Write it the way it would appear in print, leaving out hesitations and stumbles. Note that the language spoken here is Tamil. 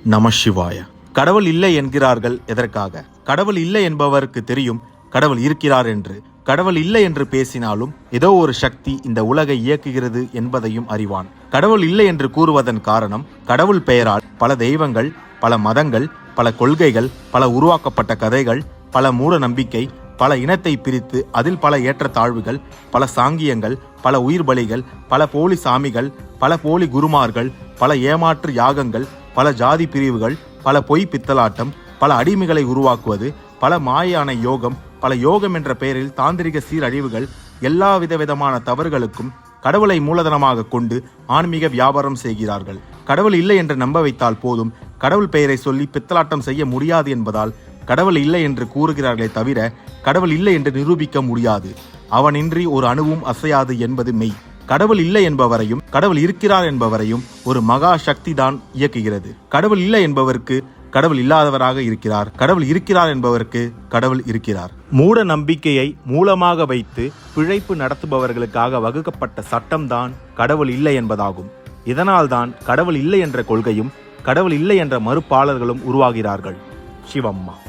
நம சிவாய. கடவுள் இல்லை என்கிறார்கள் எதற்காக? கடவுள் இல்லை என்பவருக்கு தெரியும் கடவுள் இருக்கிறார் என்று. கடவுள் இல்லை என்று பேசினாலும் ஏதோ ஒரு சக்தி இந்த உலகை இயக்குகிறது என்பதையும் அறிவான். கடவுள் இல்லை என்று கூறுவதன் காரணம், கடவுள் பெயரால் பல தெய்வங்கள், பல மதங்கள், பல கொள்கைகள், பல உருவாக்கப்பட்ட கதைகள், பல மூட நம்பிக்கை, பல இனத்தை பிரித்து அதில் பல ஏற்றத்தாழ்வுகள், பல சாங்கியங்கள், பல உயிர் பலிகள், பல போலி சாமிகள், பல போலி குருமார்கள், பல ஏமாற்று யாகங்கள், பல ஜாதி பிரிவுகள், பல பொய் பித்தலாட்டம், பல அடிமைகளை உருவாக்குவது, பல மாயான யோகம், பல யோகம் என்ற பெயரில் தாந்திரிக சீரழிவுகள், எல்லா விதமான தவறுகளுக்கும் கடவுளை மூலதனமாக கொண்டு ஆன்மீக வியாபாரம் செய்கிறார்கள். கடவுள் இல்லை என்று நம்ப வைத்தால் போதும். கடவுள் பெயரை சொல்லி பித்தலாட்டம் செய்ய முடியாது என்பதால் கடவுள் இல்லை என்று கூறுகிறார்களே தவிர கடவுள் இல்லை என்று நிரூபிக்க முடியாது. அவனின்றி ஒரு அணுவும் அசையாது என்பது மெய். கடவுள் இல்லை என்பவரையும் கடவுள் இருக்கிறார் என்பவரையும் ஒரு மகா சக்தி தான் இயக்குகிறது. கடவுள் இல்லை என்பவருக்கு கடவுள் இல்லாதவராக இருக்கிறார். கடவுள் இருக்கிறார் என்பவருக்கு கடவுள் இருக்கிறார். மூட நம்பிக்கையை மூலமாக வைத்து பிழைப்பு நடத்துபவர்களுக்காக வகுக்கப்பட்ட சட்டம்தான் கடவுள் இல்லை என்பதாகும். இதனால்தான் கடவுள் இல்லை என்ற கொள்கையும் கடவுள் இல்லை என்ற மறுப்பாளர்களும் உருவாகிறார்கள். சிவம்மா.